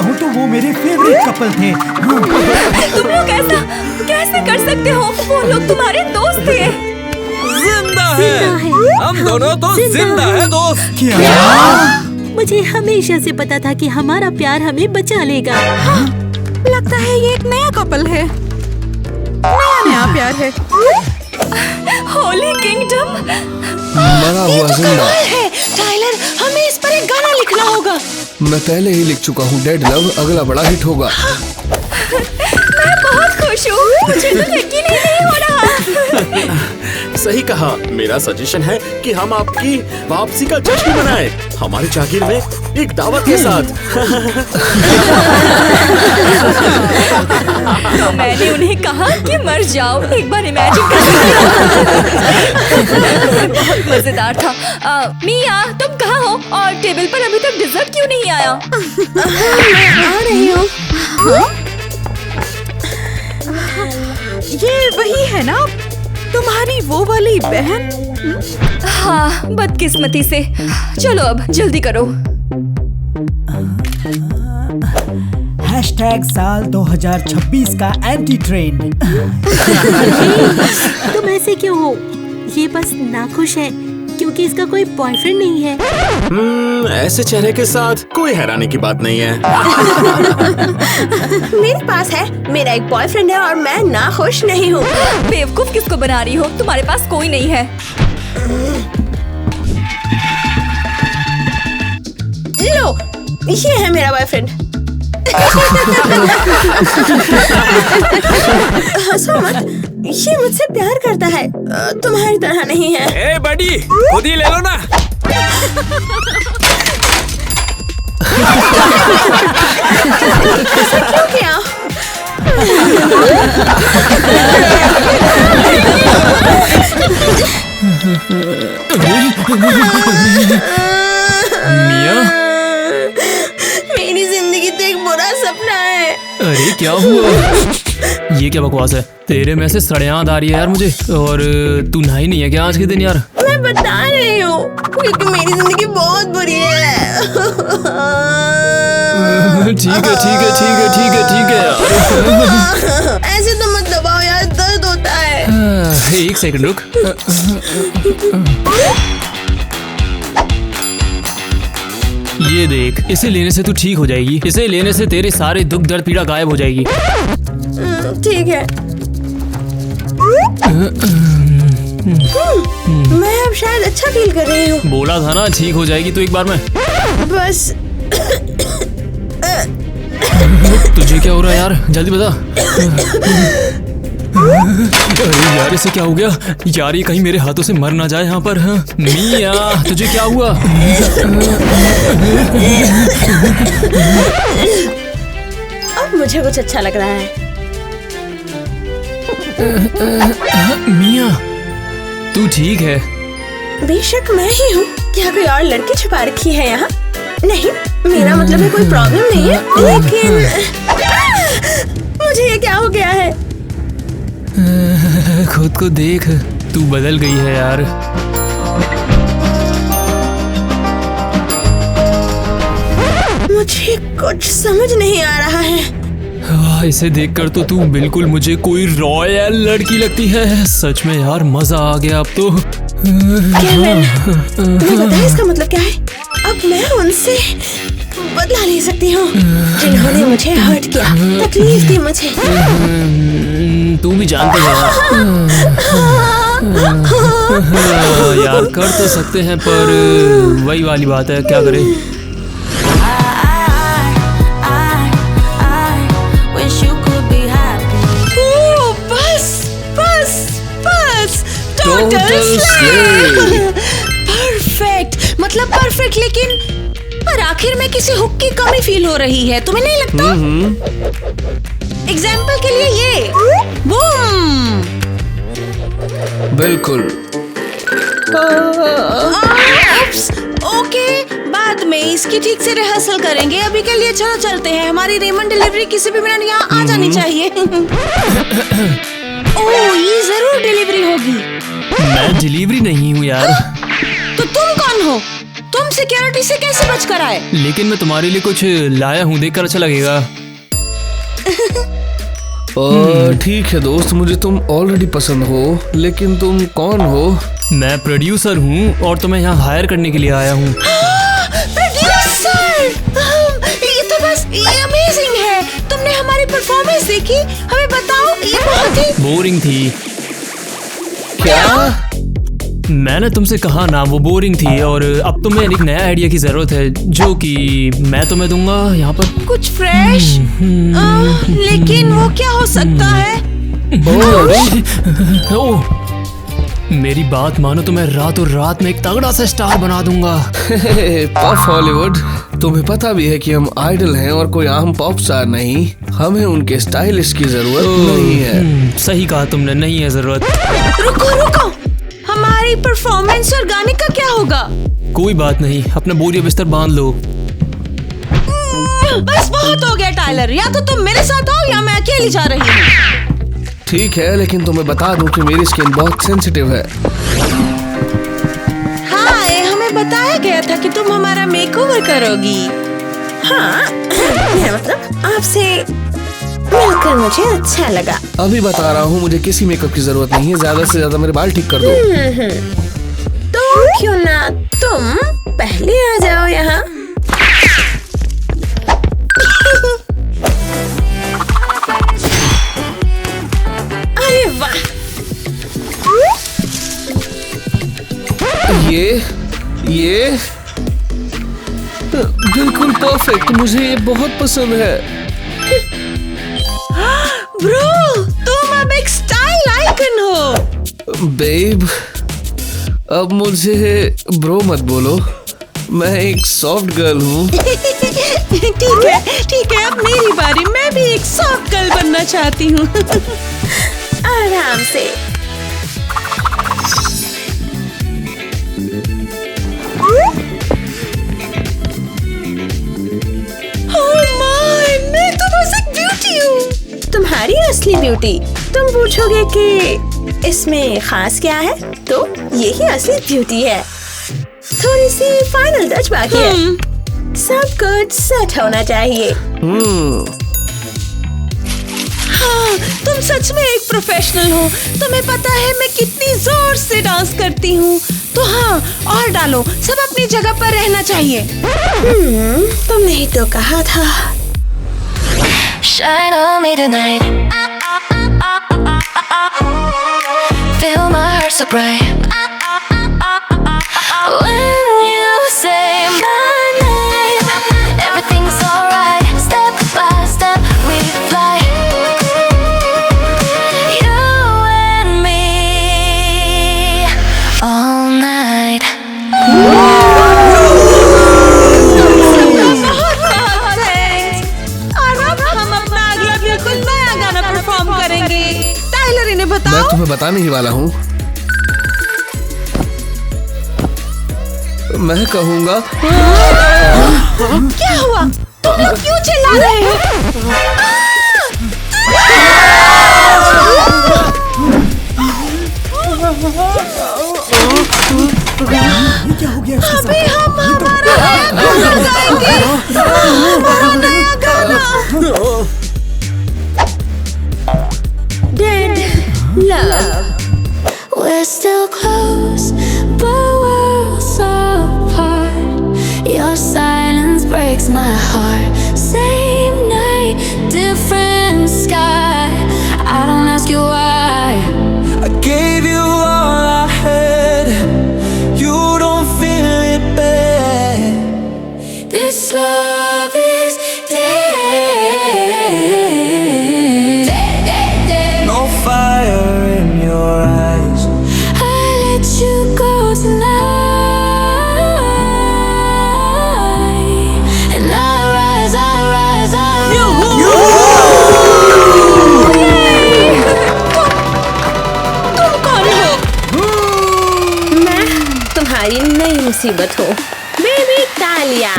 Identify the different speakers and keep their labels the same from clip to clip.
Speaker 1: कहूँ तो वो मेरे फेवरेट कपल थे।
Speaker 2: तुम लोग ऐसा कैसे कर सकते हो? वो लोग तुम्हारे दोस्त थे।
Speaker 3: जिंदा है। हम दोनों तो जिंदा है दोस्त।
Speaker 1: क्या?
Speaker 4: मुझे हमेशा से पता था कि हमारा प्यार हमें बचा लेगा।
Speaker 5: हाँ, लगता है ये एक नया कपल है, नया प्यार है।
Speaker 2: होली किंगडम
Speaker 6: मरा हुआ जिंदा
Speaker 5: है। टाइलर, हमें इस पर एक गाना लिखना होगा।
Speaker 6: मैं पहले ही लिख चुका हूँ। डेड लव अगला बड़ा हिट होगा।
Speaker 2: मैं बहुत खुश हूँ। मुझे तो यकीन ही नहीं हो रहा।
Speaker 3: सही कहा। मेरा सजेशन है कि हम आपकी वापसी का जश्न मनाएं, हमारी जागीर में एक दावत के साथ।
Speaker 2: तो मैंने उन्हें कहा कि मर जाओ, एक बार इमेजिन कर। बहुत मजेदार था। मिया, तुम कहाँ हो? और टेबल पर अभी तक डिजर्ट क्यों नहीं आया?
Speaker 5: मैं आ रही हूँ। ये वही है ना, तुम्हारी वो वाली बहन?
Speaker 2: हाँ, बदकिस्मती से। चलो अब जल्दी करो।
Speaker 1: #साल 2026 का एंटी ट्रेंड।
Speaker 4: तुम ऐसे क्यों हो? ये बस नाखुश है क्योंकि इसका कोई बॉयफ्रेंड नहीं है।
Speaker 3: ऐसे चेहरे के साथ कोई हैरानी की बात नहीं है।
Speaker 5: मेरे पास है, मेरा एक बॉयफ्रेंड है और मैं नाखुश नहीं हूँ।
Speaker 2: बेवकूफ किसको बना रही हो? तुम्हारे पास कोई नहीं है।
Speaker 5: लो, ये है मेरा बॉयफ्रेंड। हंसो मत, ये मुझसे प्यार करता है, तुम्हारी तरह नहीं है।
Speaker 3: ए बडी, खुद ही ले लो ना।
Speaker 5: ऐसा क्यों किया?
Speaker 7: मिया,
Speaker 5: मेरी जिंदगी तो एक बुरा सपना है।
Speaker 7: अरे क्या हुआ? ये क्या बकवास है? तेरे में से सड़याद आ रही है यार मुझे। और तू नहाई नहीं है क्या आज के दिन यार?
Speaker 5: मैं बता रही हूँ क्योंकि मेरी जिंदगी बहुत बुरी है।
Speaker 7: ठीक है ठीक है ठीक है ठीक है ठीक है यार।
Speaker 5: ऐसे तो मत दबाओ यार, दर्द होता है।
Speaker 7: एक सेकंड रुक। ये देख, इसे लेने से तू ठीक हो जाएगी। इसे लेने से तेरे सारे दुख दर्द पीड़ा गायब हो जाएगी।
Speaker 5: ठीक है। मैं अब शायद अच्छा फील कर रही हूँ।
Speaker 7: बोला था ना ठीक हो जाएगी तू एक बार में।
Speaker 5: बस
Speaker 7: तुझे क्या हो रहा है यार? जल्दी बता। अरे यार, इसे क्या हो गया यार? ये कहीं मेरे हाथों से मर ना जाए यहाँ पर। हाँ? मिया, तुझे क्या हुआ?
Speaker 5: अब मुझे कुछ अच्छा लग रहा है।
Speaker 7: मिया, तू ठीक है?
Speaker 5: बेशक मैं ही हूँ। क्या कोई और लड़की छुपा रखी है यहाँ? नहीं, मेरा मतलब है कोई प्रॉब्लम नहीं है, लेकिन मुझे ये क्या हो गया है?
Speaker 7: खुद को देख, तू बदल गई है यार।
Speaker 5: मुझे कुछ समझ नहीं आ रहा है।
Speaker 7: इसे देखकर तो तू बिल्कुल मुझे कोई रॉयल लड़की लगती है। सच में यार, मजा आ गया अब तो।
Speaker 5: केविन, तुम्हें पता है इसका मतलब क्या है? अब मैं उनसे बदला ले सकती हूँ जिन्होंने मुझे हर्ट किया, तकलीफ दी मुझे।
Speaker 7: तू भी जानती है यार, कर तो सकते हैं पर वही वाली बात है, क्या करें।
Speaker 5: परफेक्ट, मतलब परफेक्ट, लेकिन पर आखिर में किसी हुक की कमी फील हो रही है, तुम्हें नहीं लगता? एग्जाम्पल के लिए ये बूम।
Speaker 6: बिल्कुल।
Speaker 5: ओके, बाद में इसकी ठीक से रिहर्सल करेंगे। अभी के लिए चलो चलते हैं। हमारी रेमंड डिलीवरी किसी भी मिनट यहाँ आ जानी चाहिए। ओह, ये जरूर डिलीवरी होगी।
Speaker 7: मैं डिलीवरी नहीं हूँ यार।
Speaker 5: तो तुम कौन हो? तुम सिक्योरिटी से कैसे बच कर आए?
Speaker 7: लेकिन मैं तुम्हारे लिए कुछ लाया हूँ, देखकर अच्छा लगेगा।
Speaker 6: ठीक है दोस्त, मुझे तुम ऑलरेडी पसंद हो, लेकिन तुम कौन हो?
Speaker 7: मैं प्रोड्यूसर हूँ और तुम्हें यहाँ हायर करने के लिए आया हूँ।
Speaker 5: प्रोड्यूसर! ये तो बस ये अमेजिंग है। तुमने हमारी परफॉर्मेंस देखी? हमें बताओ, ये बहुत ही
Speaker 7: बोरिंग थी।
Speaker 6: क्या?
Speaker 7: मैंने तुमसे कहा ना, वो बोरिंग थी और अब तुम्हें एक नया आइडिया की जरूरत है जो कि मैं तुम्हें दूंगा यहाँ पर।
Speaker 5: कुछ फ्रेश। लेकिन वो क्या हो सकता है?
Speaker 7: ओह, मेरी बात मानो तो मैं रातों रात में एक तगड़ा सा स्टार बना दूंगा।
Speaker 6: पॉप हॉलीवुड, तुम्हें पता भी है कि हम आइडल हैं और कोई आम पॉप स्टार नहीं। हमें उनके स्टाइलिश की जरूरत नहीं है।
Speaker 7: सही कहा तुमने, नहीं है जरूरत।
Speaker 5: रुको, हमारी परफॉर्मेंस और गाने का क्या होगा?
Speaker 7: कोई बात नहीं, अपना बोरिया बिस्तर बांध लो।
Speaker 5: बस बहुत हो गया टाइलर, या तो तुम मेरे साथ आओ या मैं अकेली जा रही हूँ।
Speaker 6: ठीक है, लेकिन तुम्हें बता दूं कि मेरी स्किन बहुत सेंसिटिव है।
Speaker 5: हाँ, हमें बताया गया था कि तुम हमारा मेकओवर करोगी। हाँ, मेरा मतलब आपसे मिलकर मुझे अच्छा लगा।
Speaker 6: अभी बता रहा हूँ, मुझे किसी मेकअप की जरूरत नहीं है। ज्यादा से ज्यादा मेरे बाल ठीक कर दो।
Speaker 5: तो क्यों ना तुम पहले आ जाओ यहाँ। अरे वाह!
Speaker 6: ये बिल्कुल परफेक्ट, मुझे ये बहुत पसंद है।
Speaker 5: ब्रो, तुम अब एक स्टाइल आइकन हो।
Speaker 6: बेब, अब मुझे ब्रो मत बोलो, मैं एक सॉफ्ट गर्ल हूँ।
Speaker 5: ठीक है, अब मेरी बारी। मैं भी एक सॉफ्ट गर्ल बनना चाहती हूँ। आराम से। मैं तो बस एक ब्यूटी हूँ। तुम्हारी असली ब्यूटी। तुम पूछोगे कि इसमें खास क्या है, तो यही असली ब्यूटी है। थोड़ी सी फाइनल टच बाकी है। सब कुछ सेट होना चाहिए। हाँ, तुम सच में एक प्रोफेशनल हो। तुम्हें पता है मैं कितनी जोर से डांस करती हूँ। तो हाँ, और डालो, सब अपनी जगह पर रहना चाहिए। तुमने ही तो कहा था।
Speaker 8: Shine on me tonight. Feel my heart so bright. When you say my name, everything's alright. Step by step we fly. You and me all night.
Speaker 6: मैं तुम्हें बताने ही वाला हूँ। मैं कहूँगा।
Speaker 5: क्या हुआ? तुम लोग क्यों चिल्ला रहे हो?
Speaker 1: क्या हो गया इसके
Speaker 5: अभी
Speaker 1: साथ?
Speaker 5: हम हमारा नया गाना गाएंगे। हमारा नया गाना। Dead love.
Speaker 8: We're still close, but worlds apart. Your silence breaks my heart. Same night, different sky. I don't ask you why.
Speaker 9: I gave you all I had. You don't feel it bad.
Speaker 8: This love is dead.
Speaker 9: No fire in your eyes.
Speaker 8: I let you go tonight, and I rise, I rise, I
Speaker 5: तुम कौन हो? मैं तुम्हारी नई मुसीबत हूँ, baby तालिया।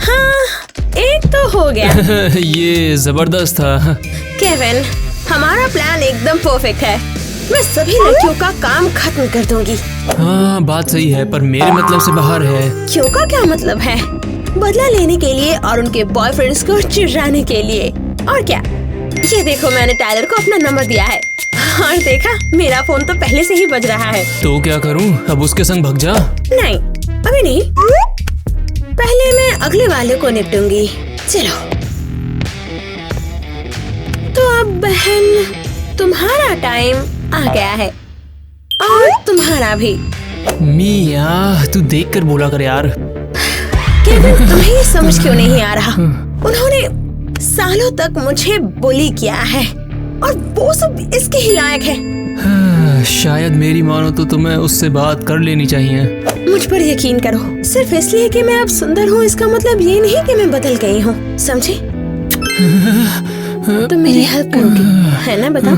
Speaker 5: हाँ, एक तो हो हो गया।
Speaker 7: ये जबरदस्त था।
Speaker 5: केविन, हमारा प्लान एकदम परफेक्ट है। मैं सभी लड़कियों का काम खत्म कर दूंगी।
Speaker 7: हाँ बात सही है, पर मेरे मतलब से बाहर है।
Speaker 5: क्यों का क्या मतलब है? बदला लेने के लिए और उनके बॉयफ्रेंड्स को चिढ़ाने के लिए। और क्या, ये देखो मैंने टायलर को अपना नंबर दिया है और देखा मेरा फोन तो पहले से ही बज रहा है।
Speaker 7: तो क्या करूं? अब उसके संग भग जा।
Speaker 5: नहीं, अभी नहीं, पहले मैं अगले वाले को निपटूंगी। चलो। तो अब बहन, तुम्हारा टाइम आ गया है और तुम्हारा भी।
Speaker 7: मिया, तू देख कर बोला कर यार।
Speaker 5: केविन, तुम्हें ये समझ क्यों नहीं आ रहा? उन्होंने सालों तक मुझे बुली किया है और वो सब इसके ही लायक है।
Speaker 7: शायद मेरी मानो तो तुम्हें उससे बात कर लेनी चाहिए।
Speaker 5: मुझ पर यकीन करो, सिर्फ इसलिए कि मैं अब सुंदर हूँ इसका मतलब ये नहीं कि मैं बदल गई हूँ, समझे? तुम मेरी हेल्प करोगी, है ना? बताओ।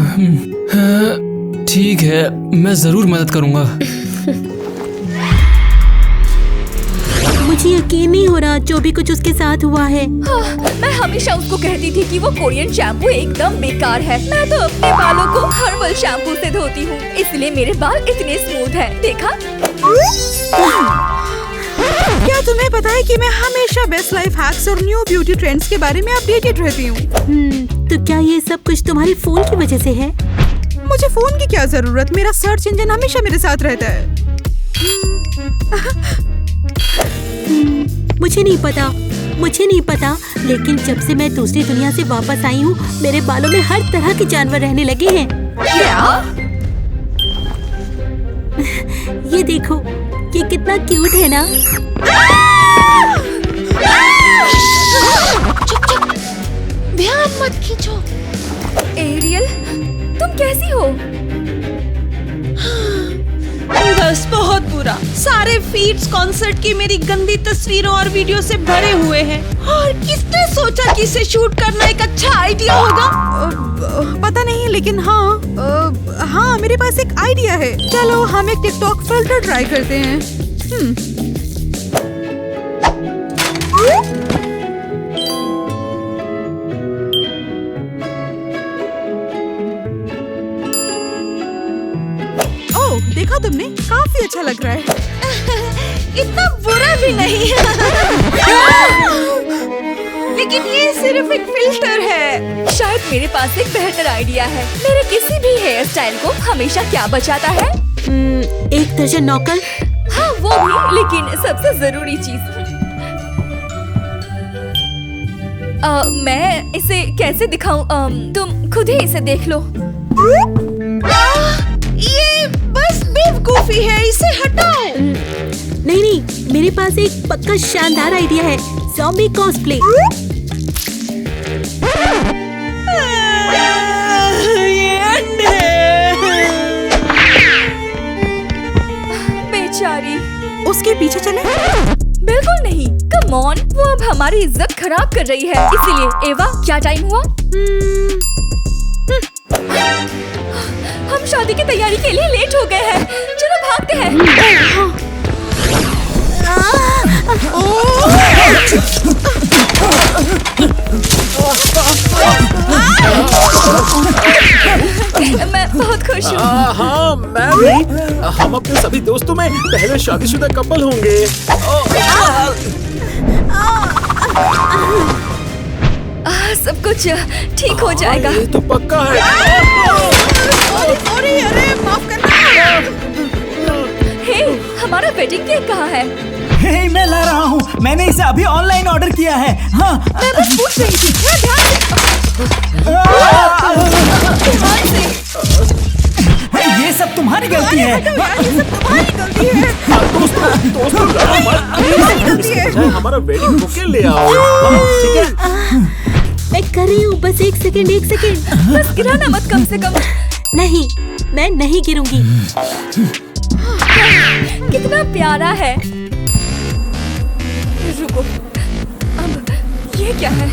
Speaker 7: ठीक है, मैं जरूर मदद करूँगा।
Speaker 4: मुझे यकीन नहीं हो रहा जो भी कुछ उसके साथ हुआ है।
Speaker 2: मैं हमेशा उसको कहती थी कि वो कोरियन शैम्पू एकदम बेकार है। मैं तो अपने बालों को हर्बल शैम्पू से धोती हूँ, इसलिए मेरे बाल इतने स्मूथ हैं। देखा?
Speaker 1: क्या तुम्हें पता है कि मैं हमेशा बेस्ट लाइफ हैक्स और न्यू ब्यूटी ट्रेंड्स के बारे में अपडेटेड रहती हूँ।
Speaker 4: तो क्या ये सब कुछ तुम्हारे फोन की वजह से है?
Speaker 1: मुझे फोन की क्या जरूरत, मेरा सर्च इंजन हमेशा मेरे साथ रहता है।
Speaker 4: मुझे नहीं पता, लेकिन जब से मैं दूसरी दुनिया से वापस आई हूँ मेरे बालों में हर तरह के जानवर रहने लगे हैं।
Speaker 2: क्या?
Speaker 4: ये देखो, ये कितना क्यूट है ना?
Speaker 5: ध्यान मत खींचो।
Speaker 2: एरियल, तुम कैसी हो?
Speaker 5: बस बहुत बुरा। सारे फीड्स कॉन्सर्ट की मेरी गंदी तस्वीरों और वीडियो से भरे हुए हैं। और किसने सोचा कि इसे शूट करना एक अच्छा आइडिया होगा?
Speaker 1: पता नहीं, लेकिन हाँ मेरे पास एक आइडिया है। चलो हम एक टिकटॉक फिल्टर ट्राई करते हैं। देखा तुमने, काफी अच्छा लग रहा है।
Speaker 5: इतना बुरा भी नहीं है। लेकिन ये सिर्फ एक फिल्टर है।
Speaker 2: शायद मेरे पास एक बेहतर आइडिया है। मेरे किसी भी हेयर स्टाइल को हमेशा क्या बचाता है?
Speaker 4: एक दर्जन नौकर।
Speaker 2: हाँ वो भी, लेकिन सबसे जरूरी चीज। मैं इसे कैसे दिखाऊं? तुम खुद ही इसे देख लो।
Speaker 5: ये बस बेवकूफी है, इसे हटाओ।
Speaker 4: नहीं, मेरे पास एक पक्का शानदार आइडिया है। Zombie cosplay.
Speaker 2: बेचारी।
Speaker 1: उसके पीछे चले?
Speaker 2: बिल्कुल नहीं, कम ऑन, वो अब हमारी इज्जत खराब कर रही है। इसीलिए एवा, क्या टाइम हुआ? हम शादी की तैयारी के लिए लेट हो गए हैं। चलो भागते हैं। मैं बहुत खुश हूँ।
Speaker 3: हाँ मैं भी। हम अपने सभी दोस्तों में पहले शादीशुदा कपल होंगे।
Speaker 2: सब कुछ ठीक हो जाएगा।
Speaker 3: ये तो पक्का है।
Speaker 1: अरे माफ करना।
Speaker 2: हे, हमारा वेडिंग केक कहाँ है?
Speaker 10: हे, मैं ला रहा हूँ। मैंने इसे अभी ऑनलाइन ऑर्डर किया है। हाँ,
Speaker 2: मैं बस पूछ रही थी।
Speaker 10: ये सब तुम्हारी गलती है।
Speaker 3: हमारा वेडिंग बुके ले आओ। ठीक है?
Speaker 4: मैं कर रही हूँ, बस एक सेकंड।
Speaker 2: बस गिराना मत कम से कम।
Speaker 4: नहीं, मैं नहीं गिरूंगी।
Speaker 2: कितना प्यारा है। रुको, अब ये क्या है?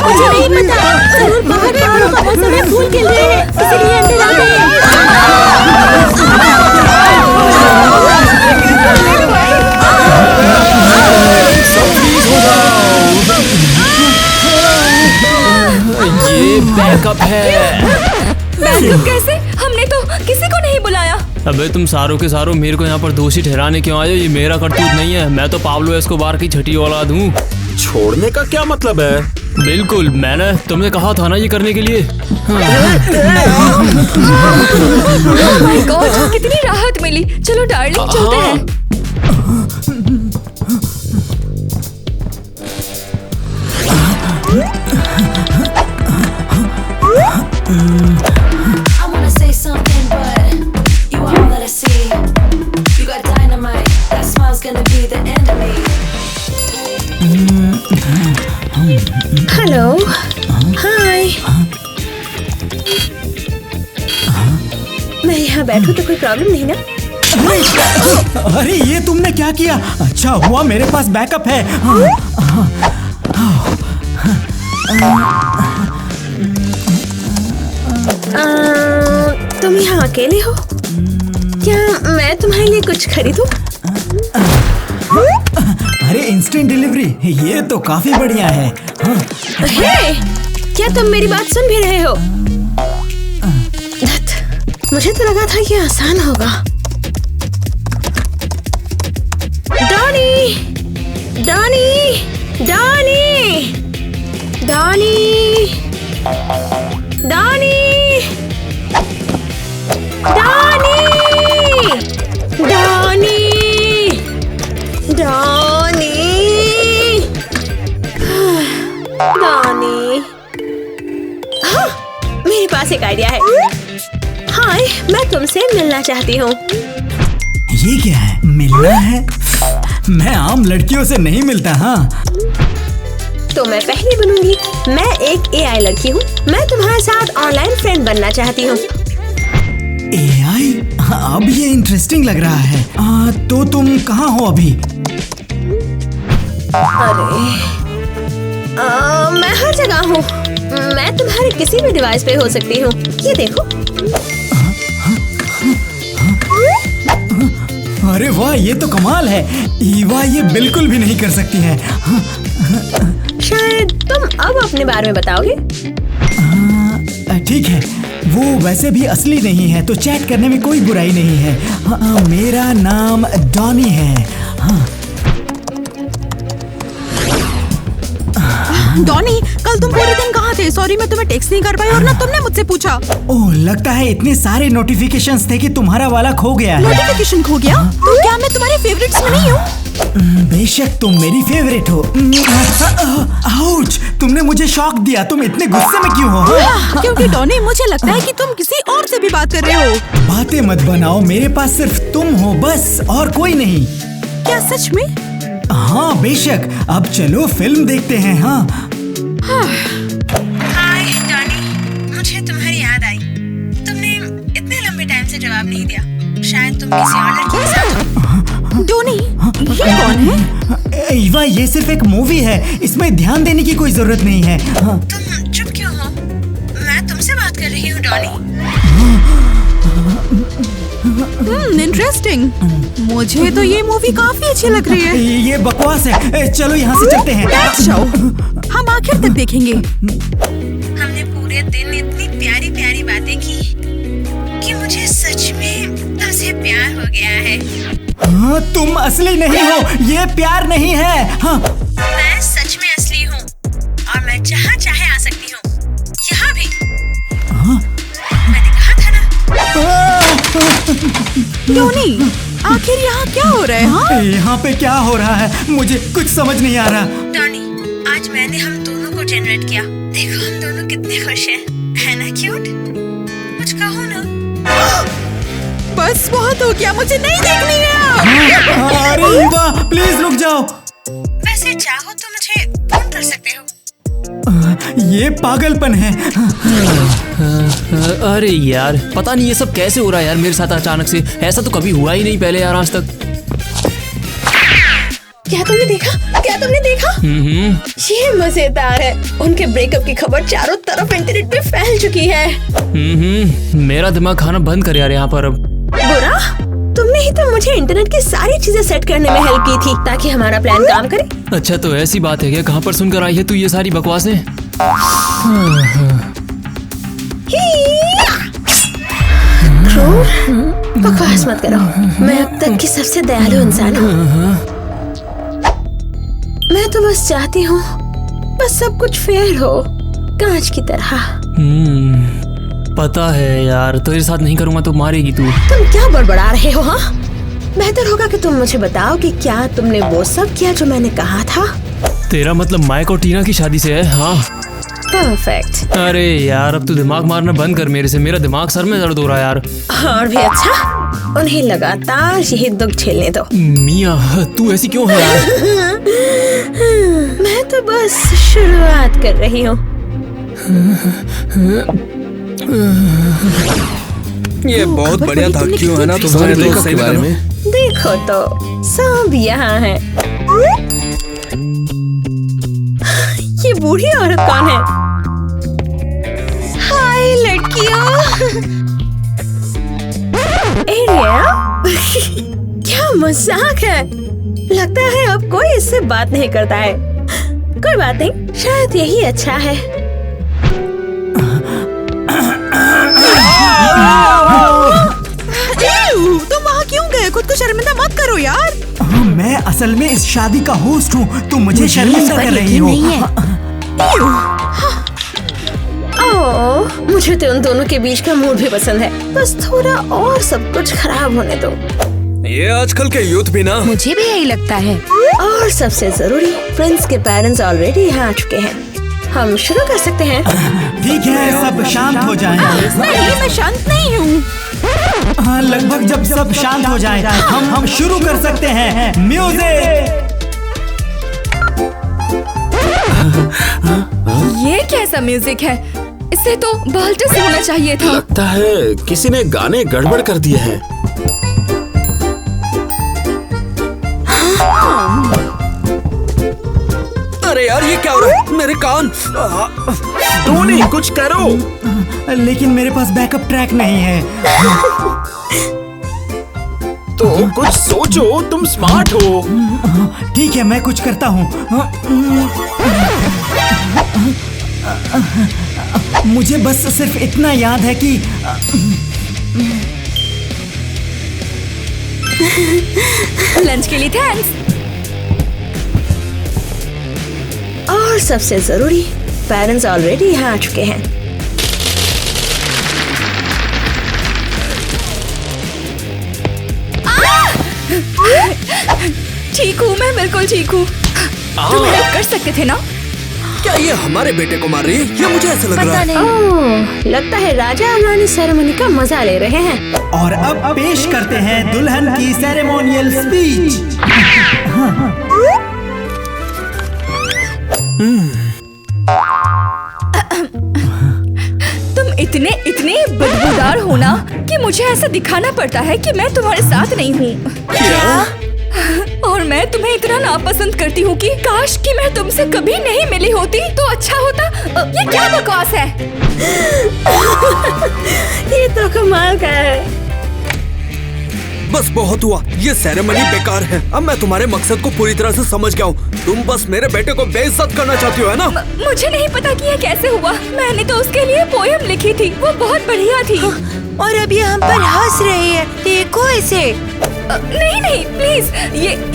Speaker 4: मुझे नहीं पता। जरूर बाहर पहाड़ों का मौसम है, फूल खिल रहे हैं, इसलिए अंदर आ गए।
Speaker 2: बैकअप कैसे? हमने तो किसी को नहीं बुलाया।
Speaker 7: अबे तुम सारों के सारों मेरे को यहाँ पर दोषी ठहराने क्यों आए हो? ये मेरा करतूत नहीं है। मैं तो पाब्लो एस्कोबार की छठी औलाद हूँ।
Speaker 3: छोड़ने का क्या मतलब है?
Speaker 7: बिल्कुल, मैंने तुमने कहा था ना ये करने के लिए।
Speaker 2: Oh my God, कितनी राहत मिली। चलो डार्लिंग चलते हैं।
Speaker 8: I wanna say something, but you are all that I see. You got dynamite, that smile's gonna be the end of me.
Speaker 5: Hello, hi. मैं यहाँ बैठूं तो कोई प्रॉब्लम नहीं ना?
Speaker 10: अरे ये तुमने क्या किया? अच्छा हुआ मेरे पास बैकअप है।
Speaker 5: तुम यहाँ अकेले हो? क्या मैं तुम्हारे लिए कुछ खरीदूं?
Speaker 10: अरे इंस्टेंट डिलीवरी, ये तो काफी बढ़िया है।
Speaker 5: हे, क्या तुम मेरी बात सुन भी रहे हो? मुझे तो लगा था ये आसान होगा। Donny, Donny, Donny, Donny, Donny, Donny, Donny, Donny, Donny. हाँ, मेरे पास एक आइडिया है। हाय, मैं तुमसे मिलना चाहती हूँ।
Speaker 10: ये क्या है? मिलना है? मैं आम लड़कियों से नहीं मिलता। हाँ,
Speaker 5: तो मैं पहली बनूंगी। मैं एक AI लड़की हूँ। मैं तुम्हारे साथ ऑनलाइन फ्रेंड बनना चाहती हूँ।
Speaker 10: AI? अब ये इंटरेस्टिंग लग रहा है। तो तुम कहाँ हो अभी?
Speaker 5: अरे, मैं हर जगह हूँ। मैं तुम्हारे किसी भी डिवाइस पे हो सकती हूँ। ये देखो।
Speaker 10: अरे वाह, ये तो कमाल है। ईवा ये बिल्कुल भी नहीं कर सकती है।
Speaker 5: शायद तुम अब अपने बारे में बताओगे।
Speaker 10: ठीक है, वो वैसे भी असली नहीं है तो चैट करने में कोई बुराई नहीं है। मेरा नाम डॉनी है।
Speaker 1: डॉनी, कल तुम पूरे दिन कहाँ थे? सॉरी मैं तुम्हें टेक्स्ट नहीं कर पाई और ना तुमने मुझसे पूछा।
Speaker 10: ओह, लगता है इतने सारे नोटिफिकेशंस थे कि तुम्हारा वाला खो गया है।
Speaker 1: नोटिफिकेशन खो गया? तो क्या मैं तुम्हारे फेवरेट्स में नहीं हूँ?
Speaker 10: बेशक तुम मेरी फेवरेट हो। आउच, तुमने मुझे शॉक दिया। तुम इतने गुस्से में क्यों हो?
Speaker 1: क्योंकि डॉनी मुझे लगता है कि तुम किसी और से भी बात कर रहे हो।
Speaker 10: बातें मत बनाओ, मेरे पास सिर्फ तुम हो बस, और कोई नहीं।
Speaker 1: क्या सच में?
Speaker 10: हाँ बेशक। अब चलो फिल्म देखते हैं। हाँ।
Speaker 5: हाय डॉनी, मुझे तुम्हारी याद आई। तुमने इतने लंबे टाइम से जवाब नहीं दिया। शायद तुम किसी और लड़की के साथ हो।
Speaker 1: डॉनी, ये कौन है?
Speaker 10: ईवा, ये सिर्फ एक मूवी है, इसमें ध्यान देने की कोई जरूरत नहीं है।
Speaker 5: तुम चुप क्यों हो? मैं तुमसे बात कर रही हूँ डॉनी।
Speaker 1: इंटरेस्टिंग। मुझे तो ये मूवी काफी अच्छी लग रही है।
Speaker 10: ये बकवास है। चलो यहाँ से चलते हैं।
Speaker 1: हम आखिर तक देखेंगे।
Speaker 5: हमने पूरे दिन इतनी प्यारी प्यारी बातें की कि मुझे सच में तुमसे प्यार हो गया है।
Speaker 10: हाँ, तुम असली नहीं हो, ये प्यार नहीं है। हाँ,
Speaker 5: मैं सच में असली हूँ और मैं जहाँ चाहे आ सकती हूँ। यहाँ भी।
Speaker 10: हाँ?
Speaker 5: मैंने कहा था ना।
Speaker 1: डॉनी, आखिर यहाँ क्या हो रहा है? हाँ?
Speaker 10: यहाँ पे क्या हो रहा है? मुझे कुछ समझ नहीं आ रहा।
Speaker 5: डॉनी, आज मैंने हम दोनों को जनरेट किया। देखो हम दोनों कितने खुश हैं, है ना क्यूट? कुछ कहो ना।
Speaker 1: बस बहुत हो गया, मुझे नहीं देखनी है।
Speaker 10: अरे ईवा, प्लीज रुक जाओ।
Speaker 5: वैसे चाहो तो मुझे फोन कर सकते हो।
Speaker 10: ये पागलपन है।
Speaker 7: अरे यार, पता नहीं ये सब कैसे हो रहा है यार मेरे साथ अचानक से। ऐसा तो कभी हुआ ही नहीं पहले यार आज तक।
Speaker 5: क्या तुमने देखा? क्या तुमने देखा? ये मजेदार है। उनके ब्रेकअप की खबर चारों तरफ इंटरनेट पे फैल चुकी है।
Speaker 7: मेरा दिमाग खाना बंद कर यार यहाँ पर अब।
Speaker 5: बुरा? तुमने ही तो मुझे इंटरनेट की सारी चीजें सेट करने में हेल्प की थी ताकि हमारा प्लान काम करे।
Speaker 7: अच्छा तो ऐसी बात है क्या? कहाँ पर सुनकर आई है तू ये सारी बकवासें?
Speaker 5: क्रूर, बकवास मत करो। मैं अब तक की सबसे दयालु इंसान हूँ। मैं तो बस चाहती हूँ बस सब कुछ फेयर हो, कांच की तरह।
Speaker 7: पता है यार, तेरे साथ नहीं करूँगा तो मारेगी तू।
Speaker 5: तुम क्या बड़बड़ा रहे हो? हाँ, बेहतर होगा कि तुम मुझे बताओ कि क्या तुमने वो सब किया जो मैंने कहा था।
Speaker 7: तेरा मतलब माइक और टीना की शादी से है? हाँ
Speaker 5: परफेक्ट।
Speaker 7: अरे यार, अब तू दिमाग मारना बंद कर मेरे से। मेरा दिमाग सर में दर्द हो रहा है यार।
Speaker 5: और भी अच्छा, उन्हें लगातार यही दुख झेलने दो।
Speaker 7: मिया, तू ऐसी क्यों है यार?
Speaker 5: मैं तो बस शुरुआत कर रही हूँ।
Speaker 6: ये बहुत बढ़िया था, क्यों है ना तुम्हारे दोस्त के बारे में?
Speaker 5: देखो तो सब यहाँ है। ये बूढ़ी औरत कौन है? हाय लड़कियों। एरिया, क्या मजाक है। लगता है अब कोई इससे बात नहीं करता है। कोई बात नहीं, शायद यही अच्छा है।
Speaker 1: तुम वहाँ क्यों गए? खुद को शर्मिंदा मत करो यार।
Speaker 10: मैं असल में इस शादी का होस्ट हूँ, तुम मुझे शर्मिंदा कर रही हो।
Speaker 5: ओह, मुझे तो उन दोनों के बीच का मूड भी पसंद है। बस थोड़ा और सब कुछ खराब होने दो।
Speaker 6: ये आजकल के यूथ भी ना।
Speaker 2: मुझे भी यही लगता है।
Speaker 5: और सबसे जरूरी, प्रिंस के पेरेंट्स ऑलरेडी यहाँ आ चुके हैं। हम शुरू कर सकते हैं।
Speaker 10: ठीक है, सब शांत हो जाएं।
Speaker 1: नहीं, मैं शांत नहीं हूँ।
Speaker 10: हाँ, लगभग जब सब शांत हो जाए हम शुरू कर सकते हैं। म्यूजिक।
Speaker 2: ये कैसा म्यूजिक है? इसे तो बाल्टी से होना चाहिए था।
Speaker 3: लगता है किसी ने गाने गड़बड़ कर दिए हैं।
Speaker 6: अरे यार, ये क्या हो रहा है? मेरे कान।
Speaker 3: टोनी, कुछ करो।
Speaker 10: लेकिन मेरे पास बैकअप ट्रैक नहीं है।
Speaker 3: तो कुछ सोचो, तुम स्मार्ट हो।
Speaker 10: ठीक है, मैं कुछ करता हूँ। मुझे बस सिर्फ इतना याद है कि
Speaker 2: लंच के लिए थैंक्स।
Speaker 5: और सबसे जरूरी, पेरेंट्स ऑलरेडी यहाँ आ चुके हैं।
Speaker 2: ठीक हूँ, मैं बिल्कुल ठीक हूँ। तुम हेल्प कर सकते थे ना?
Speaker 6: क्या ये हमारे बेटे को मार रही है? ये मुझे ऐसा लग रहा है।
Speaker 5: ओह, लगता है राजा और रानी सेरेमनी का मजा ले रहे हैं।
Speaker 10: और अब पेश करते हैं दुल्हन की सेरेमोनियल स्पीच।
Speaker 2: तुम इतने बदबूदार हो ना कि मुझे ऐसा दिखाना पड़ता है कि मैं तुम्हारे साथ नहीं हूँ।
Speaker 6: क्या?
Speaker 2: और मैं तुम्हें इतना नापसंद करती हूँ कि काश कि मैं तुमसे कभी नहीं मिली होती तो अच्छा होता। ये क्या बकवास है?
Speaker 5: ये तो कमाल का है।
Speaker 6: बस बहुत हुआ, ये सेरेमनी बेकार है। अब मैं तुम्हारे मकसद को पूरी तरह से समझ गया हूँ। तुम बस मेरे बेटे को बेइज्जत करना चाहती हो, है ना?
Speaker 2: मुझे नहीं पता कि ये कैसे हुआ। मैंने तो उसके लिए पोयम लिखी थी, वो बहुत बढ़िया थी।
Speaker 1: और अब ये हम पर हंस रही है, देखो इसे।
Speaker 2: नहीं प्लीज,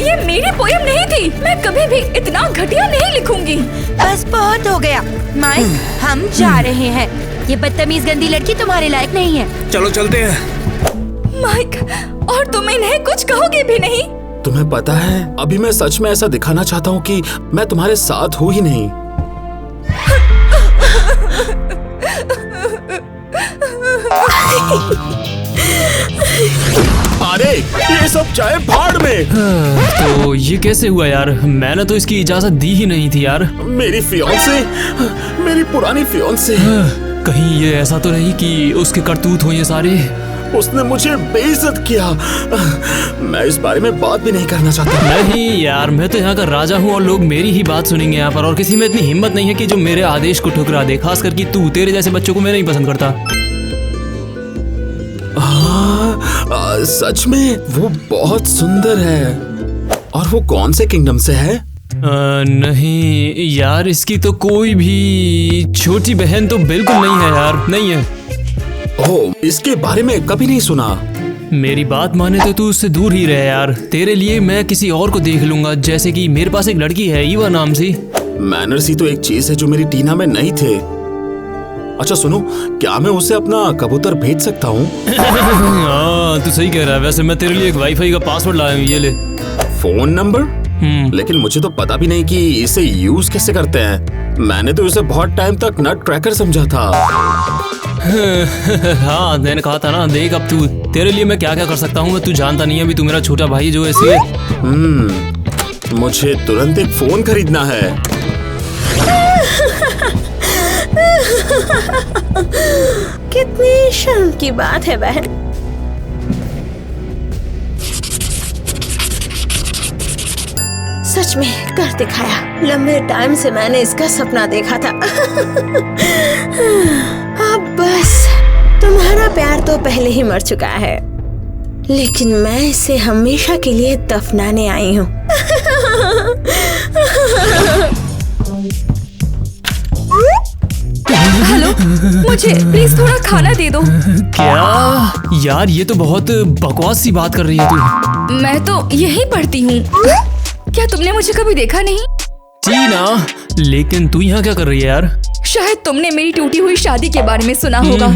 Speaker 2: ये मेरी पोयम नहीं थी। मैं कभी भी इतना घटिया नहीं लिखूंगी।
Speaker 1: बस बहुत हो गया माइक, हम जा रहे हैं। ये बदतमीज गंदी लड़की तुम्हारे लायक नहीं है।
Speaker 6: चलो चलते हैं।
Speaker 2: माइक, और तुम इन्हें कुछ कहोगे भी नहीं?
Speaker 3: तुम्हें पता है, अभी मैं सच में ऐसा दिखाना चाहता हूँ कि मैं तुम्हारे साथ हूँ ही नहीं। अरे ये सब चाय भाड़ में।
Speaker 7: तो ये कैसे हुआ यार? मैंने तो इसकी इजाजत दी ही नहीं थी यार।
Speaker 3: मेरी फियांसे, मेरी पुरानी फियांसे।
Speaker 7: कहीं ये ऐसा तो नहीं कि उसके करतूत हो ये सारे?
Speaker 3: उसने मुझे बेइज्जत किया। मैं इस बारे में बात भी नहीं करना चाहता।
Speaker 7: नहीं यार, मैं तो यहाँ का राजा हूँ और लोग मेरी ही बात सुनेंगे यहाँ पर। और किसी में इतनी हिम्मत नहीं है कि जो मेरे आदेश को ठुकरा दे। खास करके तू, तेरे जैसे बच्चों को मैं नहीं पसंद करता।
Speaker 3: सच में वो बहुत सुंदर है। और वो कौन से किंगडम से है?
Speaker 7: नहीं यार, इसकी तो कोई भी छोटी बहन तो बिल्कुल नहीं है यार, नहीं है।
Speaker 3: ओह, इसके बारे में कभी नहीं सुना।
Speaker 7: मेरी बात माने तो तू उससे दूर ही रहे यार। तेरे लिए मैं किसी और को देख लूंगा, जैसे कि मेरे पास एक लड़की है ईवा नाम सी।
Speaker 3: मैनर्स ही तो एक चीज है जो मेरी टीना में नहीं थे। अच्छा सुनो, क्या मैं उसे अपना कबूतर भेज सकता हूँ?
Speaker 7: हाँ तू सही कह रहा है। वैसे मैं तेरे लिए एक वाईफाई का पासवर्ड लाया हूँ, ये ले।
Speaker 3: Phone number? लेकिन मुझे तो पता भी नहीं कि इसे यूज कैसे करते हैं। मैंने तो इसे बहुत टाइम तक नट क्रैकर समझा था।
Speaker 7: हाँ मैंने कहा था ना, देख अब तू, तेरे लिए मैं क्या क्या कर सकता हूँ तू जानता नहीं है। अभी तू मेरा छोटा भाई जो इसलिए।
Speaker 3: मुझे तुरंत एक फोन खरीदना है।
Speaker 5: कितनी शर्म की बात है बहन। सच में कर दिखाया। लंबे टाइम से मैंने इसका सपना देखा था। अब बस तुम्हारा प्यार तो पहले ही मर चुका है, लेकिन मैं इसे हमेशा के लिए दफनाने आई हूँ।
Speaker 2: हेलो, मुझे प्लीज थोड़ा खाना दे दो।
Speaker 7: क्या यार, ये तो बहुत बकवास सी बात कर रही है तू।
Speaker 2: मैं तो यही पढ़ती हूँ। क्या तुमने मुझे कभी देखा नहीं?
Speaker 7: टीना, लेकिन तू यहाँ क्या कर रही है यार?
Speaker 2: शायद तुमने मेरी टूटी हुई शादी के बारे में सुना होगा।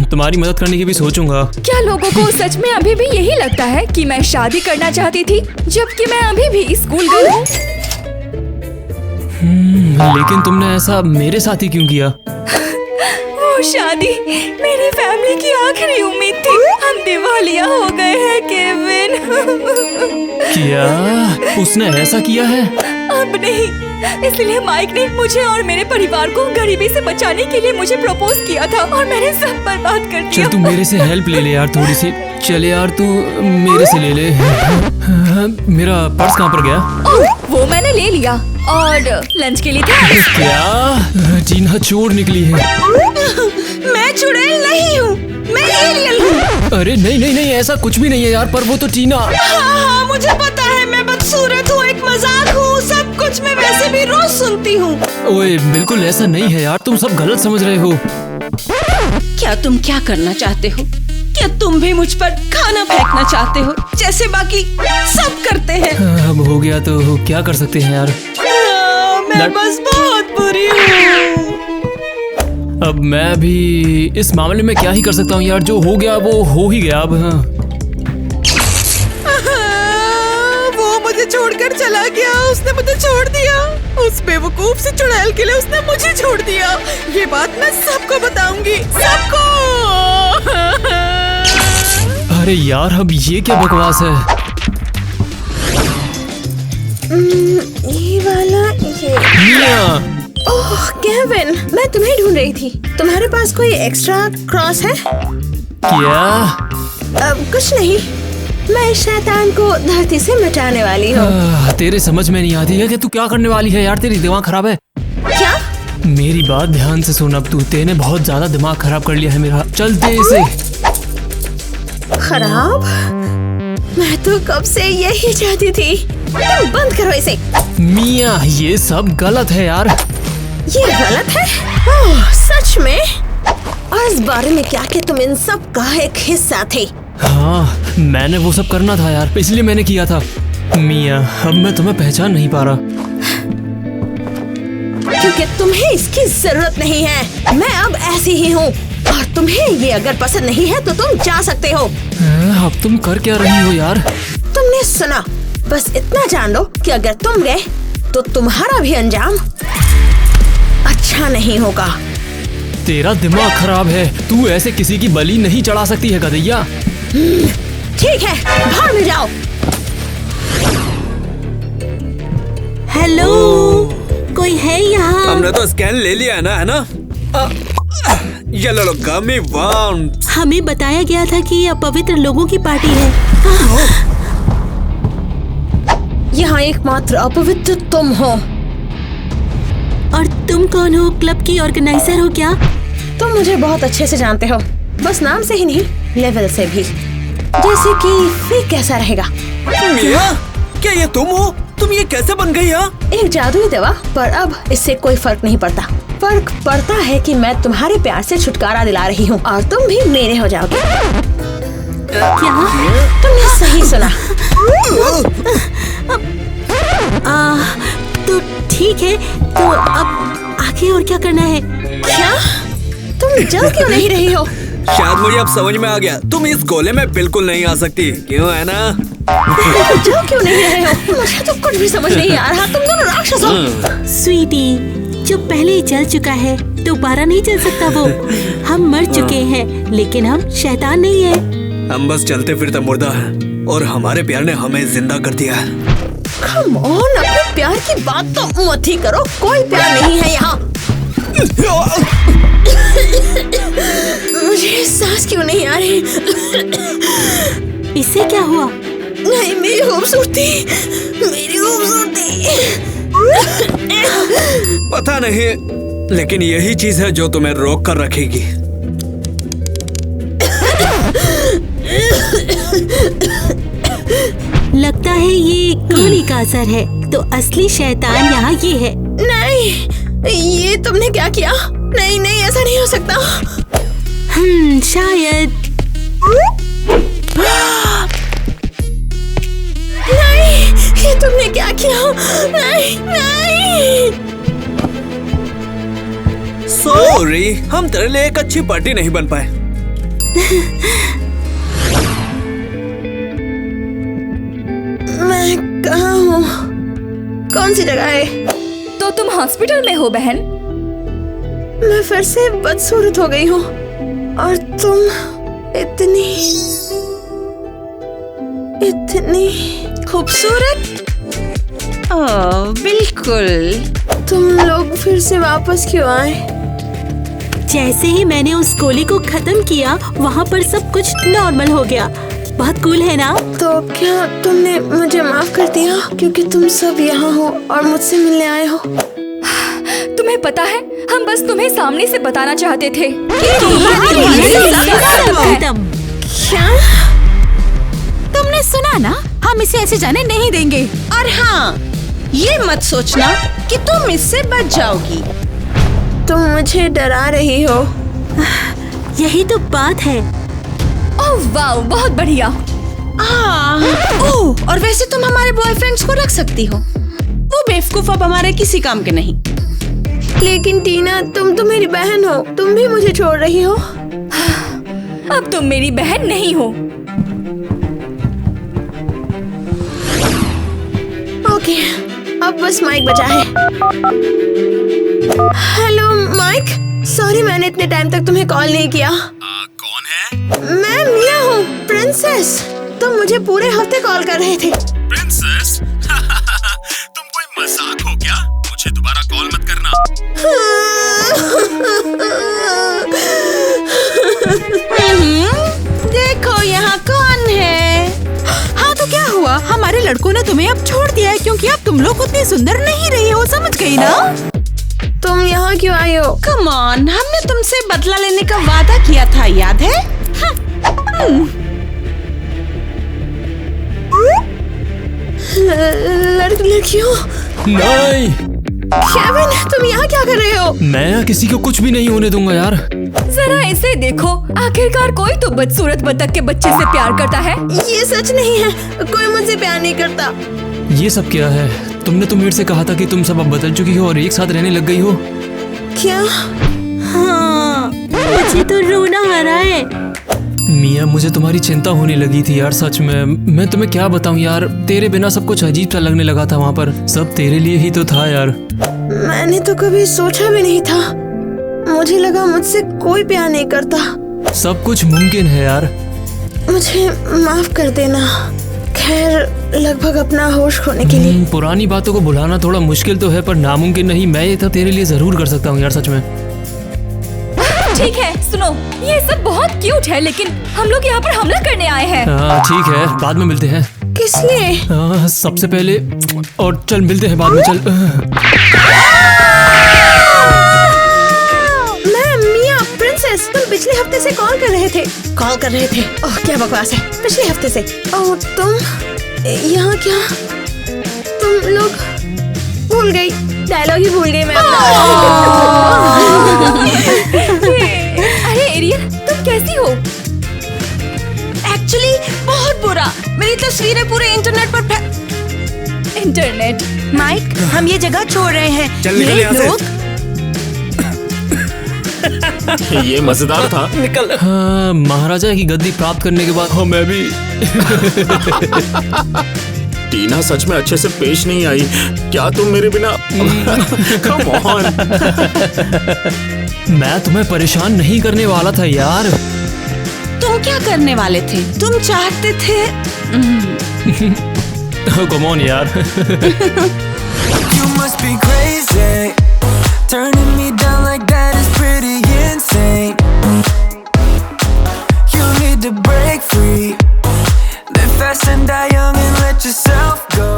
Speaker 7: तुम्हारी मदद करने की भी सोचूंगा।
Speaker 2: क्या लोगों को सच में अभी भी यही लगता है कि मैं शादी करना चाहती थी, जबकि मैं अभी भी स्कूल गर्ल हूँ?
Speaker 7: लेकिन तुमने ऐसा मेरे साथ ही क्यों किया?
Speaker 2: वो शादी मेरी फैमिली की आखिरी उम्मीद थी। हम दिवालिया हो गए हैं केविन।
Speaker 7: क्या उसने ऐसा किया है?
Speaker 2: अब नहीं, इसलिए माइक ने मुझे और मेरे परिवार को गरीबी से बचाने के लिए मुझे प्रपोज किया था और मैंने सब बर्बाद कर दिया।
Speaker 7: चल तू मेरे से हेल्प ले ले यार थोड़ी सी। चल यार तू मेरे से ले ले। मेरा पर्स कहाँ पर गया?
Speaker 2: वो मैंने ले लिया और लंच के लिए था।
Speaker 7: क्या टीना चोर निकली है?
Speaker 5: मैं चुड़ैल नहीं हूँ, मैं एलियन हूँ।
Speaker 7: अरे नहीं नहीं नहीं, ऐसा कुछ भी नहीं है यार। पर वो तो टीना।
Speaker 5: हाँ, मुझे पता है, मैं बदसूरत हूँ, एक मजाक हूँ, सब कुछ मैं वैसे भी रोज सुनती हूँ।
Speaker 7: ओए बिल्कुल ऐसा नहीं है यार, तुम सब गलत समझ रहे हो।
Speaker 5: क्या तुम क्या करना चाहते हो? क्या तुम भी मुझ पर खाना फेंकना चाहते हो जैसे बाकी सब करते हैं?
Speaker 7: अब हो गया तो क्या कर सकते हैं यार।
Speaker 5: मैं बस बहुत बुरी हूँ।
Speaker 7: अब मैं भी इस मामले में क्या ही कर सकता हूँ यार। जो हो गया वो हो ही गया अब।
Speaker 1: वो मुझे छोड़कर चला गया, उसने मुझे छोड़ दिया। उस बेवकूफ से चुड़ैल के लिए उसने मुझे छोड़ दिया। ये बात मैं सबको बताऊंगी, सबको।
Speaker 7: अरे यार अब ये क्या बकवास है?
Speaker 5: ये वाला ये।
Speaker 7: मिया।
Speaker 5: ओह केविन, मैं तुम्हें ढूंढ रही थी। तुम्हारे पास कोई एक्स्ट्रा क्रॉस है?
Speaker 7: क्या?
Speaker 5: कुछ नहीं, मैं इस शैतान को धरती से मिटाने वाली हूँ।
Speaker 7: तेरे समझ में नहीं आती है कि तू क्या करने वाली है यार। तेरी दिमाग खराब है
Speaker 5: क्या?
Speaker 7: मेरी बात ध्यान से सुन। अब तेने बहुत ज्यादा दिमाग खराब कर लिया है मेरा। चलते इसे।
Speaker 5: खराब? मैं तो कब से यही चाहती थी। तुम बंद करो इसे।
Speaker 7: मिया, ये सब गलत है यार।
Speaker 5: ये गलत है? ओह सच में? और इस बारे में क्या कि तुम इन सब का एक हिस्सा थे?
Speaker 7: हाँ मैंने वो सब करना था यार, इसलिए मैंने किया था। मिया अब मैं तुम्हें पहचान नहीं पा रहा।
Speaker 5: क्योंकि तुम्हें इसकी जरूरत नहीं है। मैं अब ऐसी ही हूँ और तुम्हें ये अगर पसंद नहीं है तो तुम जा सकते हो।
Speaker 7: अब तुम कर क्या रही हो यार?
Speaker 5: तुमने सुना, बस इतना जान लो कि अगर तुम गए तो तुम्हारा भी अंजाम अच्छा नहीं होगा।
Speaker 7: तेरा दिमाग खराब है। तू ऐसे किसी की बलि नहीं चढ़ा सकती है गधैया।
Speaker 5: ठीक है, बाहर में जाओ।
Speaker 4: हेलो, कोई है यहाँ?
Speaker 11: हमने तो स्कैन ले लिया है ना? ये लो गमी वाउंड।
Speaker 4: हमें बताया गया था कि ये अपवित्र लोगों की पार्टी है। कहाँ हो?
Speaker 5: यहाँ एकमात्र अपवित्र तुम हो।
Speaker 4: और तुम कौन हो? क्लब की ऑर्गेनाइजर हो क्या?
Speaker 5: तुम मुझे बहुत अच्छे से जानते हो, बस नाम से ही नहीं लेवल से भी। जैसे कि फिर कैसा रहेगा?
Speaker 11: मिया, क्या ये तुम हो? तुम ये कैसे बन गई?
Speaker 5: एक जादुई दवा, पर अब इससे कोई फर्क नहीं पड़ता। फर्क पड़ता है कि मैं तुम्हारे प्यार से छुटकारा दिला रही हूँ और तुम भी मेरे हो जाओगे।
Speaker 4: क्या?
Speaker 5: तुमने सही सुना।
Speaker 4: तो ठीक है, तो अब आगे और क्या करना है?
Speaker 5: क्या तुम जल क्यों नहीं रही हो?
Speaker 11: शायद मुझे अब समझ में आ गया, तुम इस गोले में बिल्कुल नहीं आ सकती, क्यों है ना?
Speaker 5: जल क्यों नहीं रहे हो? मुझे तो कुछ भी समझ नहीं आ रहा, तुम दोनों राक्षस हो।
Speaker 4: स्वीटी, जो पहले ही जल चुका है दोबारा नहीं जल सकता वो। हम मर चुके हैं, लेकिन हम शैतान नहीं है।
Speaker 11: हम बस चलते फिरते मुर्दा हैं और हमारे प्यार ने हमें जिंदा कर दिया है।
Speaker 5: कम ऑन, अपने प्यार की बात तो मत ही करो, कोई प्यार नहीं है यहाँ। मुझे सांस क्यों नहीं आ रही?
Speaker 4: इससे क्या हुआ?
Speaker 5: नहीं, मेरी खूबसूरती, मेरी खूबसूरती।
Speaker 11: पता नहीं, लेकिन यही चीज है जो तुम्हें रोक कर रखेगी।
Speaker 4: लगता है ये गोली का असर है, तो असली शैतान यहाँ ये है।
Speaker 5: नहीं, ये तुमने क्या किया? नहीं नहीं, ऐसा नहीं हो सकता।
Speaker 4: शायद।
Speaker 5: नहीं, ये तुमने क्या किया? नहीं नहीं।
Speaker 11: सॉरी, हम तेरे लिए एक अच्छी पार्टी नहीं बन पाए।
Speaker 5: मैं कहाँ हूँ? कौन सी जगह है?
Speaker 2: तो तुम हॉस्पिटल में हो बहन?
Speaker 5: मैं फिर से बदसूरत हो गई हूँ और तुम इतनी खूबसूरत। ओह बिल्कुल। तुम लोग फिर से वापस क्यों आए?
Speaker 4: जैसे ही मैंने उस गोली को खत्म किया, वहाँ पर सब कुछ नॉर्मल हो गया। बहुत कूल है ना?
Speaker 5: तो क्या तुमने मुझे माफ कर दिया क्योंकि तुम सब यहाँ हो और मुझसे मिलने आए हो?
Speaker 2: तुम्हें पता है, हम बस तुम्हें सामने से बताना चाहते थे।
Speaker 5: क्या?
Speaker 1: तुमने सुना ना, हम इसे ऐसे जाने नहीं देंगे।
Speaker 5: और हाँ, ये मत सोचना कि तुम इससे बच जाओगी। तुम मुझे डरा रही हो।
Speaker 4: यही तो बात है।
Speaker 2: ओह वाह, बहुत बढ़िया।
Speaker 5: ओह, और वैसे तुम हमारे बॉयफ्रेंड्स को रख सकती हो, वो बेवकूफ अब हमारे किसी काम के नहीं। लेकिन टीना, तुम तो मेरी बहन हो, तुम भी मुझे छोड़ रही हो।
Speaker 2: अब तुम मेरी बहन नहीं हो।
Speaker 5: ओके, अब बस माइक बचा है। हेलो माइक, सॉरी मैंने इतने टाइम तक तुम्हें कॉल नहीं किया।
Speaker 3: कौन है?
Speaker 5: मैं मिया हूँ, प्रिंसेस। तुम मुझे पूरे हफ्ते कॉल कर रहे थे।
Speaker 3: प्रिंसेस? तुम कोई मजाक हो क्या? मुझे दोबारा कॉल मत करना।
Speaker 5: देखो यहाँ कौन है।
Speaker 1: हाँ तो क्या हुआ? हमारे लड़कों ने तुम्हें अब छोड़ दिया है क्योंकि अब तुम लोग उतनी सुंदर नहीं रही हो, समझ गई ना?
Speaker 5: तुम यहाँ क्यों आई हो? कम ऑन, हमने तुमसे बदला लेने का वादा किया था, याद है? लड़कियों?
Speaker 7: नहीं।
Speaker 5: केविन, तुम यहाँ क्या कर रहे हो?
Speaker 7: मैं किसी को कुछ भी नहीं होने दूंगा यार।
Speaker 2: जरा इसे देखो, आखिरकार कोई तो बदसूरत बतख के बच्चे से प्यार करता है।
Speaker 5: ये सच नहीं है, कोई मुझसे प्यार नहीं करता।
Speaker 7: ये सब क्या है? तुमने तो मेरे से कहा था कि तुम सब अब बदल चुकी हो और एक साथ रहने लग गई हो।
Speaker 5: क्या?
Speaker 4: हाँ, मुझे तो रोना आ रहा है।
Speaker 7: मिया, मुझे तुम्हारी चिंता होने लगी थी यार, सच में। मैं तुम्हें क्या बताऊं यार, तेरे बिना सब कुछ अजीब सा लगने लगा था वहाँ पर। सब तेरे लिए ही तो था यार।
Speaker 5: मैंने तो कभी सोचा भी नहीं था। मुझे लगा मुझसे कोई प्यार नहीं करता।
Speaker 7: सब कुछ मुमकिन है यार।
Speaker 5: मुझे माफ कर देना। खैर, लगभग अपना होश खोने के लिए।
Speaker 7: पुरानी बातों को भुलाना थोड़ा मुश्किल तो है, पर नामुमकिन नहीं। मैं ये तो तेरे लिए जरूर कर सकता हूँ यार, सच में।
Speaker 2: ठीक है, सुनो, ये सब बहुत क्यूट है, लेकिन हम लोग यहाँ पर हमला करने आए हैं।
Speaker 7: हाँ ठीक है, बाद में मिलते हैं।
Speaker 5: किस लिए?
Speaker 7: सबसे पहले, और चल मिलते हैं बाद में, चल।
Speaker 5: मैं मिया, प्रिंसेस, तुम पिछले हफ्ते से कॉल कर रहे थे। ओह क्या बकवास है, पिछले हफ्ते से। ओह तुम यहाँ क्या? तुम लोग भूल गई, डायलॉग ही भूल गई मैं
Speaker 2: अरे एरियल, तुम कैसी हो?
Speaker 5: एक्चुअली बहुत बुरा, मेरी तस्वीरें पूरे इंटरनेट पर
Speaker 2: इंटरनेट।
Speaker 5: माइक, हम ये जगह छोड़ रहे हैं।
Speaker 11: चल निकल यहाँ से।
Speaker 3: ये मजेदार था।
Speaker 11: निकल।
Speaker 7: हाँ, महाराजा की गद्दी प्राप्त करने के बाद मैं भी
Speaker 3: टीना सच में अच्छे से पेश नहीं आई। क्या तुम मेरे बिना कम ऑन।
Speaker 7: मैं तुम्हें परेशान नहीं करने वाला था यार।
Speaker 5: तुम क्या करने वाले थे? तुम चाहते थे
Speaker 7: कम ऑन यार।
Speaker 9: You must be crazy. Turning me down like that is pretty insane. You need to break free. Live fast and die young and let yourself go.